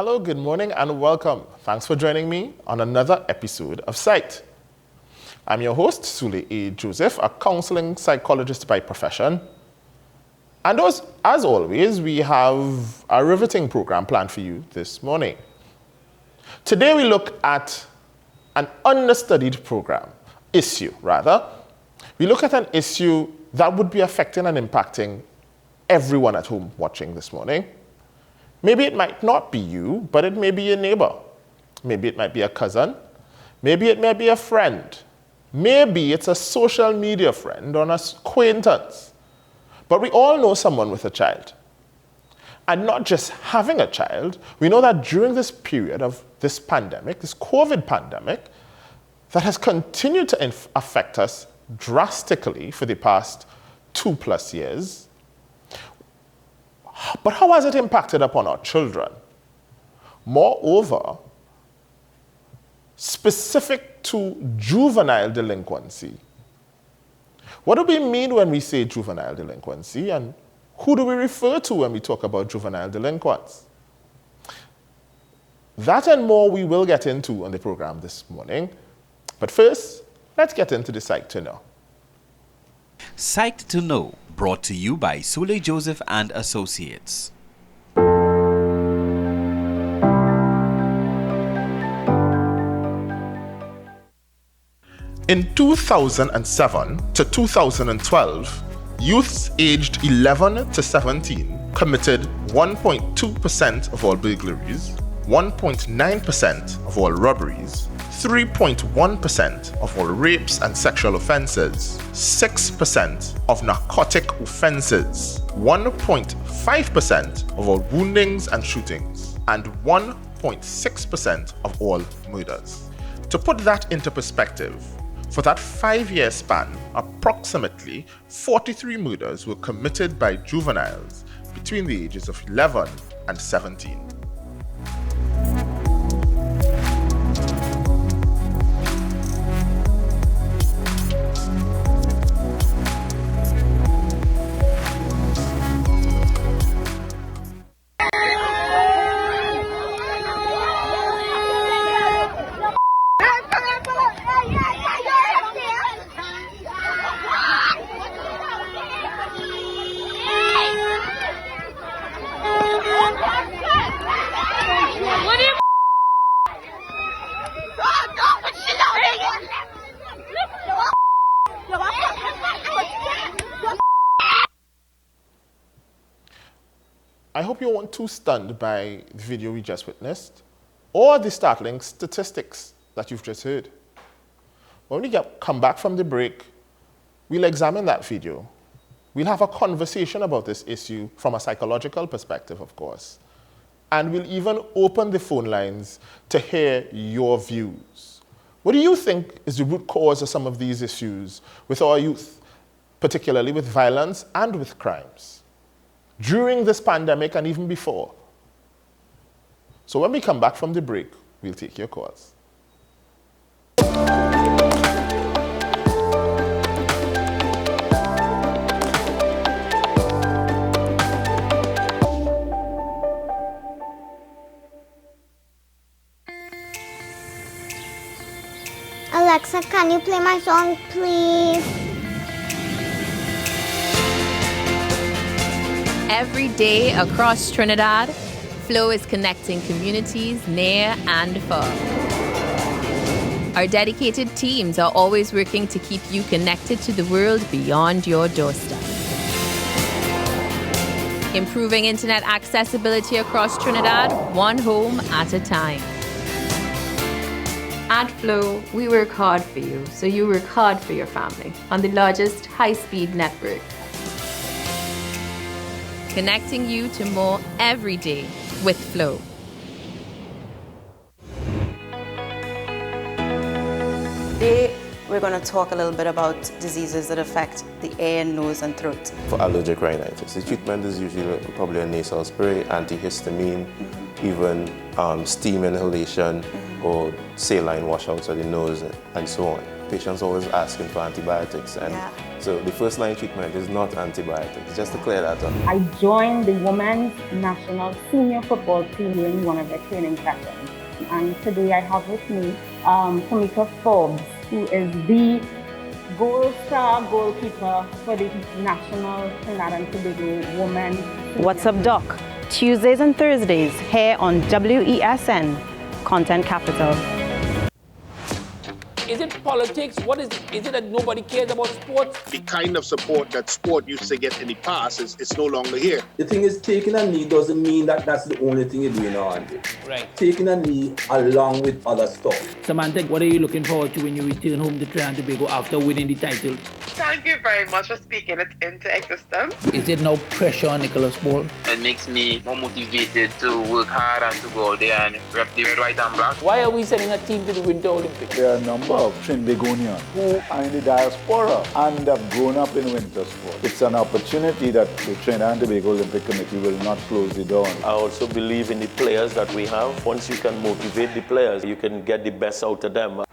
Hello, good morning, and welcome. Thanks for joining me on another episode of PSYCHED. I'm your host, Sule A. Joseph, a counseling psychologist by profession. And as always, we have a riveting program planned for you this morning. Today we look at an understudied issue. We look at an issue that would be affecting and impacting everyone at home watching this morning. Maybe it might not be you, but it may be your neighbor. Maybe it might be a cousin. Maybe it may be a friend. Maybe it's a social media friend or an acquaintance. But we all know someone with a child. And not just having a child, we know that during this period of this pandemic, this COVID pandemic, that has continued to affect us drastically for the past 2+ years. But how has it impacted upon our children? Moreover, specific to juvenile delinquency. What do we mean when we say juvenile delinquency, and who do we refer to when we talk about juvenile delinquents? That and more we will get into on the program this morning. But first, let's get into the Psyched to Know. Psyched to Know, brought to you by Sule Joseph and Associates. In 2007 to 2012, youths aged 11 to 17 committed 1.2% of all burglaries, 1.9% of all robberies, 3.1% of all rapes and sexual offenses, 6% of narcotic offenses, 1.5% of all woundings and shootings, and 1.6% of all murders. To put that into perspective, for that 5-year span, approximately 43 murders were committed by juveniles between the ages of 11 and 17. I hope you weren't too stunned by the video we just witnessed or the startling statistics that you've just heard. When we come back from the break, we'll examine that video. We'll have a conversation about this issue from a psychological perspective, of course. And we'll even open the phone lines to hear your views. What do you think is the root cause of some of these issues with our youth, particularly with violence and with crimes, during this pandemic and even before? So when we come back from the break, we'll take your calls. Alexa, can you play my song, please? Every day across Trinidad, Flow is connecting communities near and far. Our dedicated teams are always working to keep you connected to the world beyond your doorstep. Improving internet accessibility across Trinidad, one home at a time. At Flow, we work hard for you, so you work hard for your family on the largest high-speed network. Connecting you to more every day with Flow. Today, we're going to talk a little bit about diseases that affect the ear, nose, and throat. For allergic rhinitis, the treatment is usually probably a nasal spray, antihistamine, even steam inhalation or saline washouts of the nose, and so on. patients always asking for antibiotics. And so the first line treatment is not antibiotics, just to clear that up. I joined the Women's National Senior Football Team during one of their training sessions. And today I have with me Tamika Forbes, who is the goal star goalkeeper for the National Trinidad and Tobago Women. What's up, Doc? Tuesdays and Thursdays here on WESN, Content Capital. Is it politics? What is it? Is it that nobody cares about sports? The kind of support that sport used to get in the past is no longer here. The thing is, taking a knee doesn't mean that that's the only thing you're doing now, Andy. Right. Taking a knee along with other stuff. Samantha, what are you looking forward to when you return home to Trinidad and Tobago after winning the title? Thank you very much for speaking it into existence. Is it no pressure on Nicholas Ball? It makes me more motivated to work hard and to go out there and rep the red, white and black. Why are we sending a team to the Winter Olympics? There are a number of Trinbagonians who are in the diaspora and have grown up in winter sport. It's an opportunity that the Trinidad and Tobago Olympic Committee will not close the door on. I also believe in the players that we have. Once you can motivate the players, you can get the best out of them.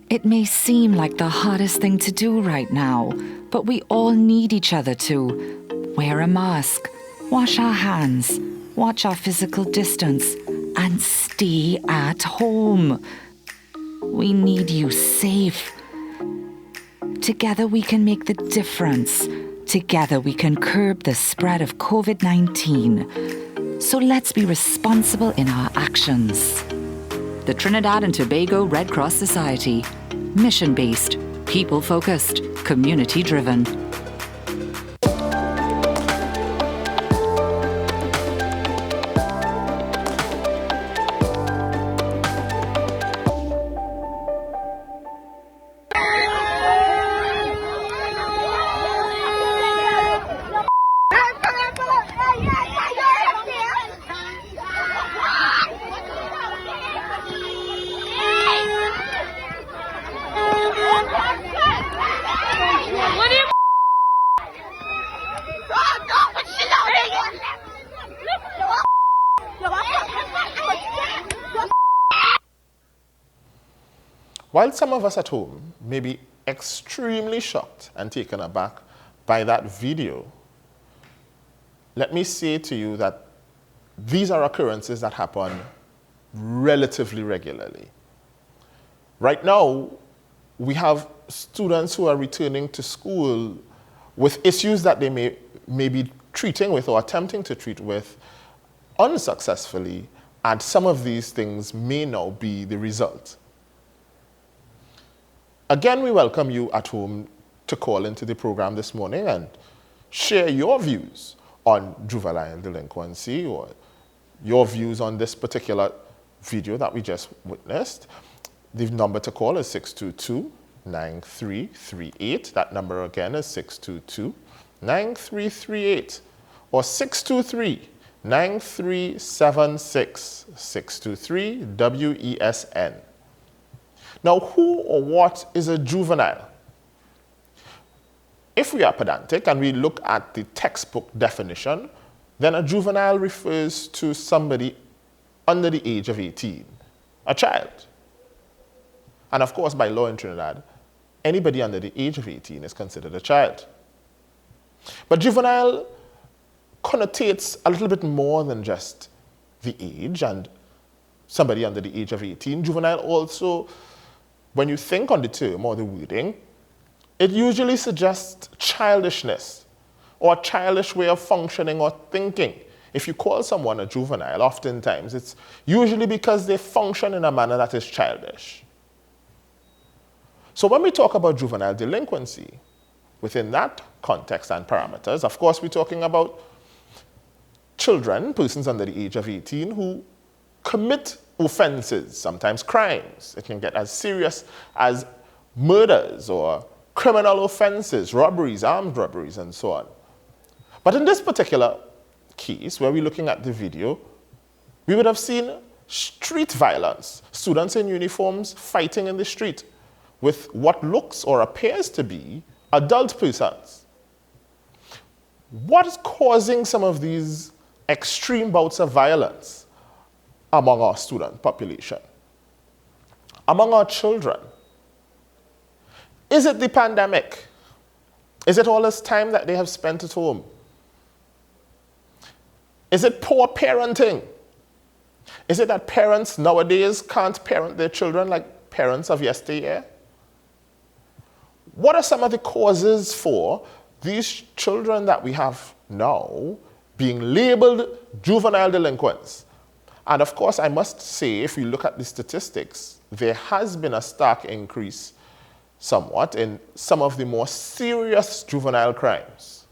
It may seem like the hardest thing to do right now, but we all need each other to wear a mask, wash our hands, watch our physical distance, and stay at home. We need you safe. Together we can make the difference. Together we can curb the spread of COVID-19. So let's be responsible in our actions. The Trinidad and Tobago Red Cross Society. Mission-based, people-focused, community-driven. While some of us at home may be extremely shocked and taken aback by that video, let me say to you that these are occurrences that happen relatively regularly. Right now, we have students who are returning to school with issues that they may be treating with or attempting to treat with unsuccessfully, and some of these things may now be the result. Again, we welcome you at home to call into the program this morning and share your views on juvenile delinquency or your views on this particular video that we just witnessed. The number to call is 622-9338. That number again is 622-9338 or 623-9376, 623-WESN. Now, who or what is a juvenile? If we are pedantic and we look at the textbook definition, then a juvenile refers to somebody under the age of 18, a child. And of course, by law in Trinidad, anybody under the age of 18 is considered a child. But juvenile connotates a little bit more than just the age and somebody under the age of 18. Juvenile also, when you think on the term or the wording, it usually suggests childishness or a childish way of functioning or thinking. If you call someone a juvenile, oftentimes it's usually because they function in a manner that is childish. So when we talk about juvenile delinquency, within that context and parameters, of course, we're talking about children, persons under the age of 18, who commit offenses, sometimes crimes. It can get as serious as murders or criminal offenses, robberies, armed robberies, and so on. But in this particular case, where we're looking at the video, we would have seen street violence, students in uniforms fighting in the street with what looks or appears to be adult persons. What is causing some of these extreme bouts of violence? among our student population, among our children? Is it the pandemic? Is it all this time that they have spent at home? Is it poor parenting? Is it that parents nowadays can't parent their children like parents of yesteryear? What are some of the causes for these children that we have now being labeled juvenile delinquents? And of course, I must say, if you look at the statistics, there has been a stark increase somewhat in some of the more serious juvenile crimes.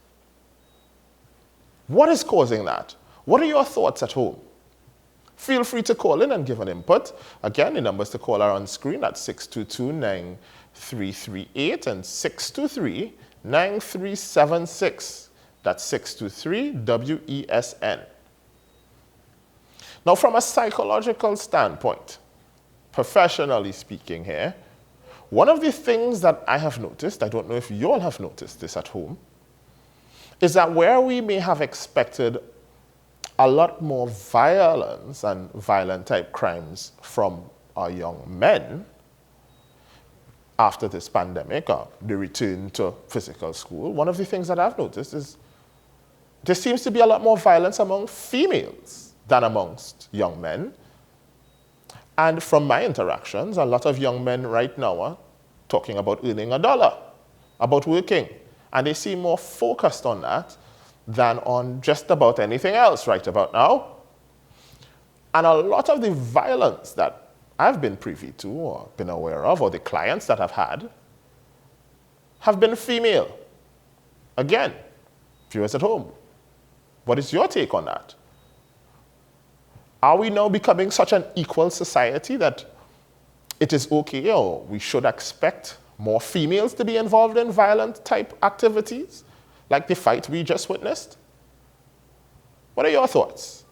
What is causing that? What are your thoughts at home? Feel free to call in and give an input. Again, the numbers to call are on screen at 622-9338 and 623-9376. That's 623-WESN. Now, from a psychological standpoint, professionally speaking here, one of the things that I have noticed, I don't know if you all have noticed this at home, is that where we may have expected a lot more violence and violent type crimes from our young men after this pandemic or the return to physical school, one of the things that I've noticed is there seems to be a lot more violence among females than amongst young men. And from my interactions, a lot of young men right now are talking about earning $1, about working. And they seem more focused on that than on just about anything else right about now. And a lot of the violence that I've been privy to or been aware of, or the clients that I've had, have been female. Again, viewers at home, what is your take on that? Are we now becoming such an equal society that it is okay or we should expect more females to be involved in violent type activities like the fight we just witnessed? What are your thoughts?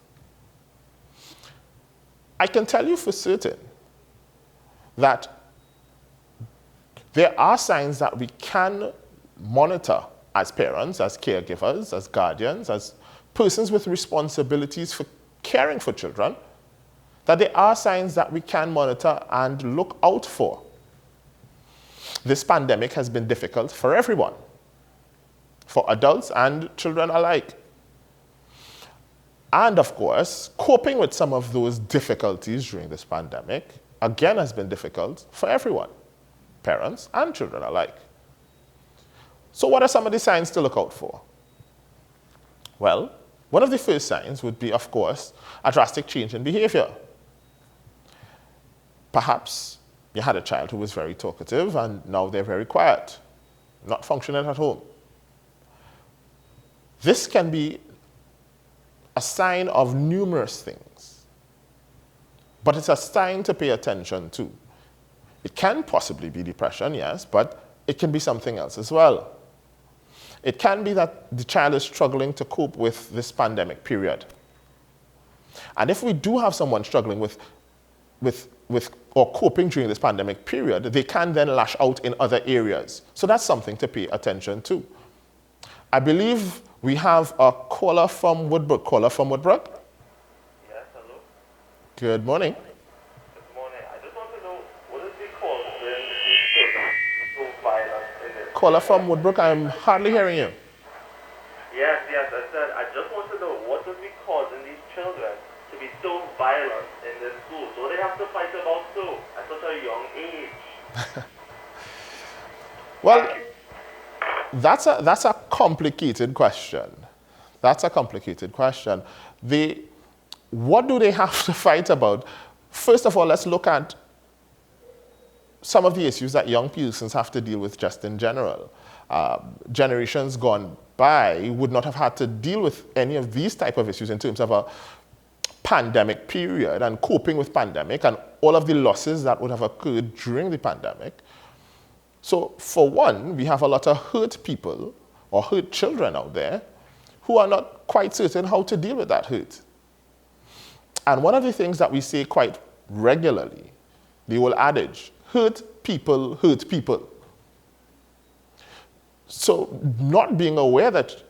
I can tell you for certain that there are signs that we can monitor as parents, as caregivers, as guardians, as persons with responsibilities for caring for children, that there are signs that we can monitor and look out for. This pandemic has been difficult for everyone, for adults and children alike. And of course, coping with some of those difficulties during this pandemic, again, has been difficult for everyone, parents and children alike. So what are some of the signs to look out for? Well, one of the first signs would be, of course, a drastic change in behavior. Perhaps you had a child who was very talkative and now they're very quiet, not functioning at home. This can be a sign of numerous things, but it's a sign to pay attention to. It can possibly be depression, yes, but it can be something else as well. It can be that the child is struggling to cope with this pandemic period. And if we do have someone struggling with or coping during this pandemic period, they can then lash out in other areas. So that's something to pay attention to. I believe we have a caller from Woodbrook. Caller from Woodbrook? Yes, hello. Good morning. Good morning. I just want to know, what is the cause when these children so violent in this? Caller from Woodbrook, I'm hardly hearing you. Yes, I said, I just want to know, what is the cause in these children to be so violent in this school? So they have to fight about so at such a young age. Well, that's a complicated question. That's a complicated question. What do they have to fight about? First of all, let's look at some of the issues that young persons have to deal with just in general. Generations gone by would not have had to deal with any of these type of issues in terms of a pandemic period and coping with pandemic and all of the losses that would have occurred during the pandemic. So for one, we have a lot of hurt people or hurt children out there who are not quite certain how to deal with that hurt. And one of the things that we say quite regularly, the old adage, hurt people hurt people. So not being aware that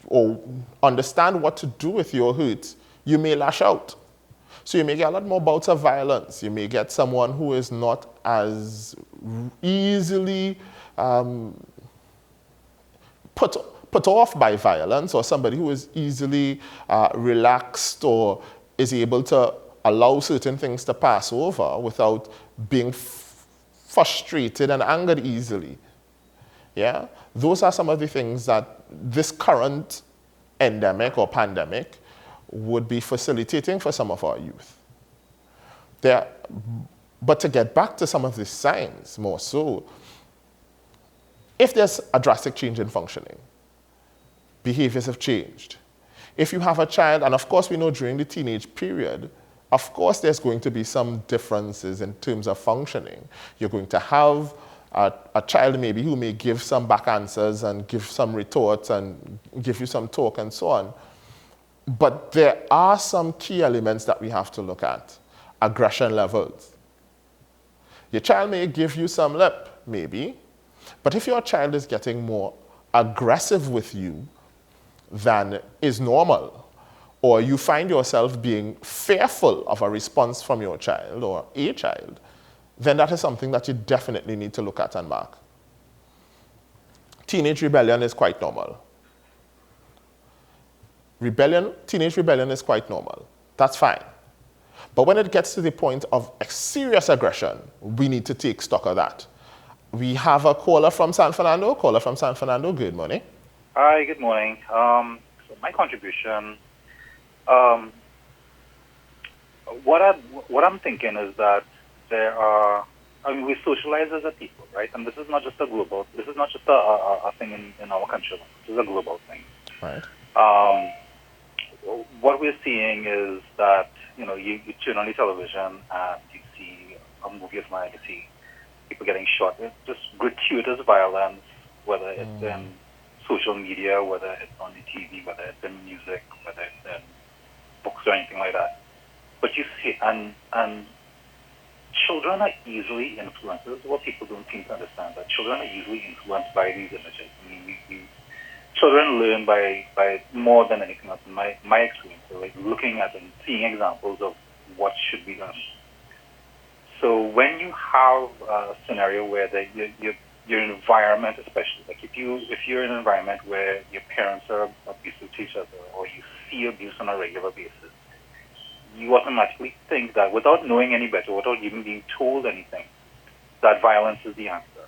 or understand what to do with your hurt, you may lash out. So you may get a lot more bouts of violence. You may get someone who is not as easily put off by violence, or somebody who is easily relaxed or is able to allow certain things to pass over without being frustrated and angered easily. Yeah, those are some of the things that this current endemic or pandemic would be facilitating for some of our youth. But to get back to some of the signs more so, if there's a drastic change in functioning, behaviors have changed. If you have a child, and of course we know during the teenage period, of course there's going to be some differences in terms of functioning. You're going to have a child maybe who may give some back answers and give some retorts and give you some talk and so on. But there are some key elements that we have to look at. Aggression levels. Your child may give you some lip, maybe, but if your child is getting more aggressive with you than is normal, or you find yourself being fearful of a response from your child or a child, then that is something that you definitely need to look at and mark. Teenage rebellion is quite normal. Teenage rebellion is quite normal. That's fine. But when it gets to the point of serious aggression, we need to take stock of that. We have a caller from San Fernando. Caller from San Fernando, good morning. Hi, good morning. So my contribution, what I'm thinking is that there are, we socialize as a people, right? And this is not just a thing in our country. This is a global thing. Right. What we're seeing is that, you turn on the television and you see a movie of mine, you see people getting shot. It's just gratuitous violence, whether it's in social media, whether it's on the TV, whether it's in music, whether it's in books or anything like that. But you see, and children are easily influenced. This is what people don't seem to understand, that children are easily influenced by these images. Children learn by more than anything else. In my experience, like looking at and seeing examples of what should be done. So when you have a scenario where your environment, especially, like if you're in an environment where your parents are abusive to each other, or you see abuse on a regular basis, you automatically think that, without knowing any better, without even being told anything, that violence is the answer,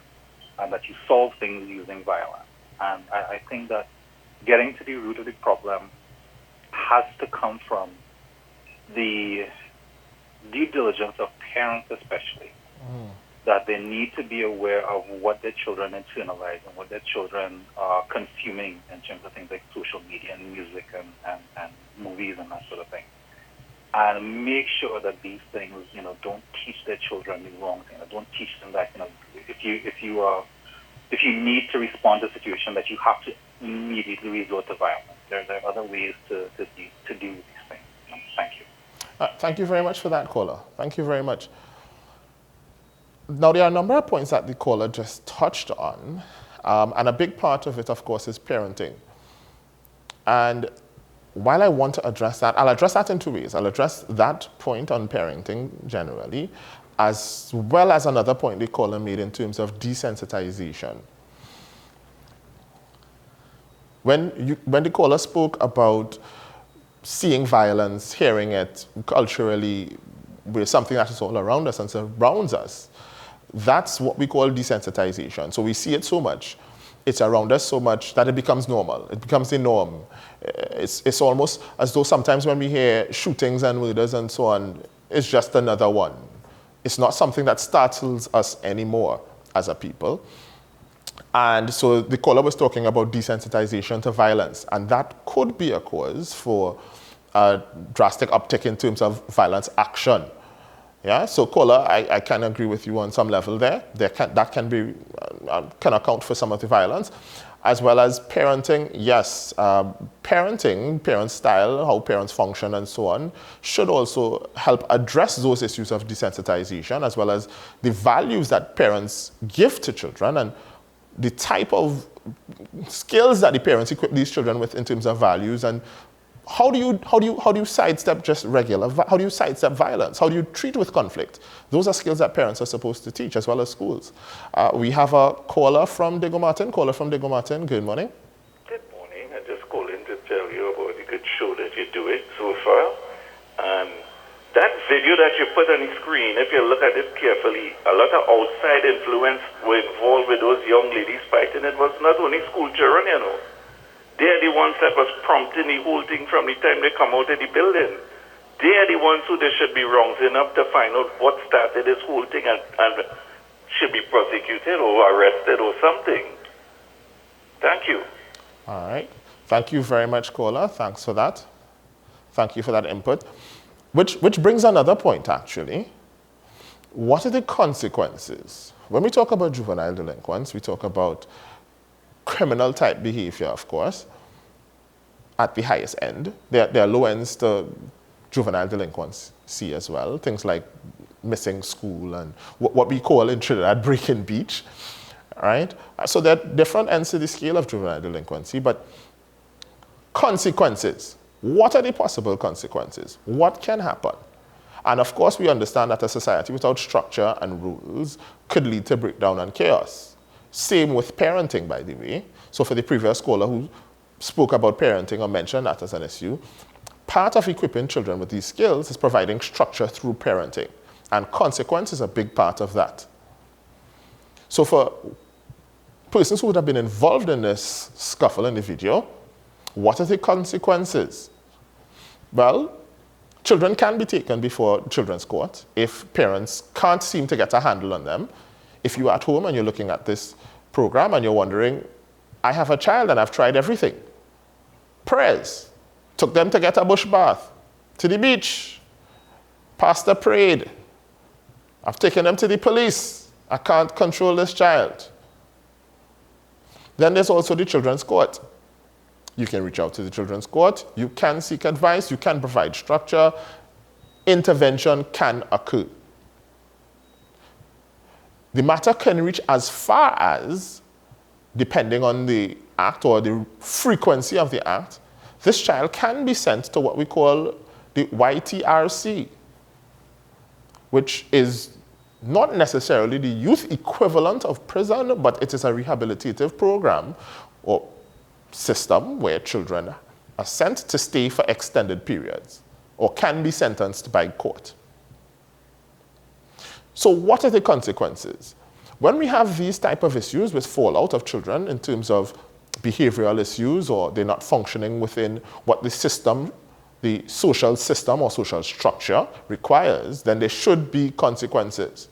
and that you solve things using violence. And I think that getting to the root of the problem has to come from the due diligence of parents, especially, that they need to be aware of what their children internalize and what their children are consuming in terms of things like social media and music and movies and that sort of thing. And make sure that these things, don't teach their children the wrong thing. Don't teach them that, if you need to respond to a situation, that you have to immediately resort to violence. There are other ways to deal with these things. Thank you. Thank you very much for that, caller. Thank you very much. Now, there are a number of points that the caller just touched on, and a big part of it, of course, is parenting. And while I want to address that, I'll address that in two ways. I'll address that point on parenting generally, as well as another point the caller made in terms of desensitization. When the caller spoke about seeing violence, hearing it culturally, with something that is all around us and surrounds us, that's what we call desensitization. So we see it so much, it's around us so much that it becomes normal. It becomes the norm. It's almost as though sometimes when we hear shootings and murders and so on, it's just another one. It's not something that startles us anymore as a people. And so the caller was talking about desensitization to violence, and that could be a cause for a drastic uptick in terms of violence action. Yeah, so caller, I can agree with you on some level there. That can account for some of the violence, as well as parenting. Yes, parent style, how parents function and so on, should also help address those issues of desensitization, as well as the values that parents give to children and the type of skills that the parents equip these children with in terms of values, and how do you sidestep just how do you sidestep violence? How do you treat with conflict? Those are skills that parents are supposed to teach as well as schools. We have a caller from Diego Martin. Caller from Diego Martin, good morning. Good morning. I just called in to tell you about the good show that you're doing so far. That video that you put on the screen, if you look at it carefully, a lot of outside influence were involved with those young ladies fighting. It was not only school children, you know. They're the ones that was prompting the whole thing from the time they come out of the building. They're the ones who they should be rounding up to find out what started this whole thing and should be prosecuted or arrested or something. Thank you. All right. Thank you very much, caller. Thanks for that. Thank you for that input. Which brings another point, actually. What are the consequences? When we talk about juvenile delinquents, we talk about criminal type behavior, of course, at the highest end. There are low ends to juvenile delinquency as well. Things like missing school and what we call in Trinidad breaking beach, right? So there are different ends to the scale of juvenile delinquency, but consequences. What are the possible consequences? What can happen? And of course, we understand that a society without structure and rules could lead to breakdown and chaos. Same with parenting, by the way. So for the previous caller who spoke about parenting or mentioned that as an issue, part of equipping children with these skills is providing structure through parenting. And consequence is a big part of that. So for persons who would have been involved in this scuffle in the video, what are the consequences? Well, children can be taken before children's court if parents can't seem to get a handle on them. If you're at home and you're looking at this program and you're wondering, I have a child and I've tried everything. Prayers. Took them to get a bush bath, to the beach. Pastor prayed. I've taken them to the police. I can't control this child. Then there's also the children's court. You can reach out to the children's court. You can seek advice. You can provide structure. Intervention can occur. The matter can reach as far as, depending on the act or the frequency of the act, this child can be sent to what we call the YTRC, which is not necessarily the youth equivalent of prison, but it is a rehabilitative program or system where children are sent to stay for extended periods or can be sentenced by court. So what are the consequences? When we have these type of issues with fallout of children in terms of behavioral issues or they're not functioning within what the system, the social system or social structure requires, then there should be consequences.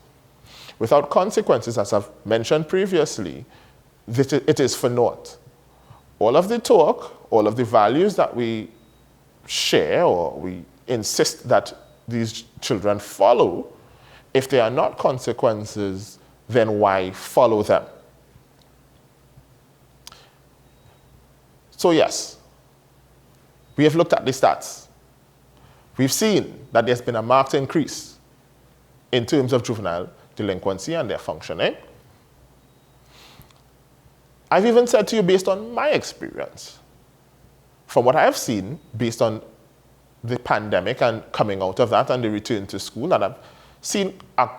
Without consequences, as I've mentioned previously, it is for naught. All of the talk, all of the values that we share or we insist that these children follow, if there are not consequences, then why follow them? So yes, we have looked at the stats. We've seen that there's been a marked increase in terms of juvenile delinquency and their functioning. I've even said to you, based on my experience, from what I have seen, based on the pandemic and coming out of that and the return to school, and I've seen a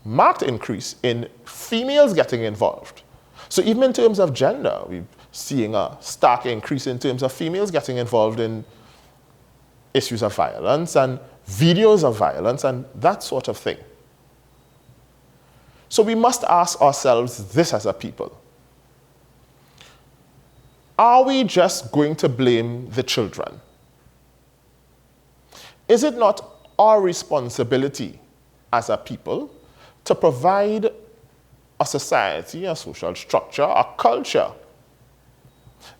marked increase in females getting involved. So even in terms of gender, we're seeing a stark increase in terms of females getting involved in issues of violence and videos of violence and that sort of thing. So we must ask ourselves this as a people. Are we just going to blame the children? Is it not our responsibility as a people to provide a society, a social structure, a culture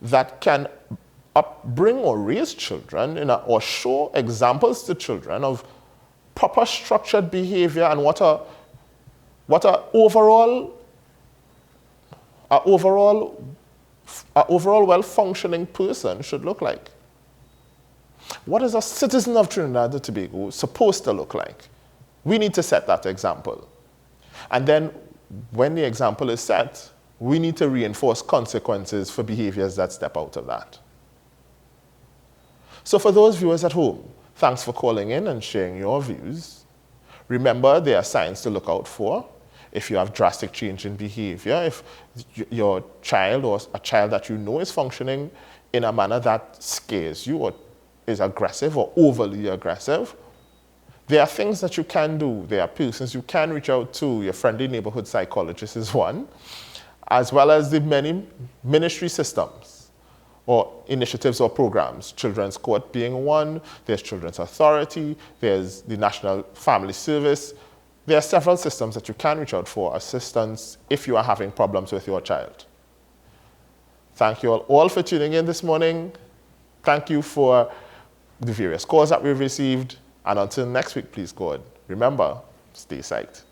that can upbring or raise children or show examples to children of proper structured behavior and what a overall well-functioning person should look like? What is a citizen of Trinidad and Tobago supposed to look like? We need to set that example. And then when the example is set, we need to reinforce consequences for behaviors that step out of that. So for those viewers at home, thanks for calling in and sharing your views. Remember, there are signs to look out for. If you have drastic change in behavior, if your child or a child that you know is functioning in a manner that scares you or is aggressive or overly aggressive, there are things that you can do. There are persons you can reach out to. Your friendly neighborhood psychologist is one, as well as the many ministry systems or initiatives or programs. Children's Court being one, there's Children's Authority, there's the National Family Service. There are several systems that you can reach out for assistance if you are having problems with your child. Thank you all for tuning in this morning. Thank you for the various calls that we've received. And until next week, please God, remember, stay psyched.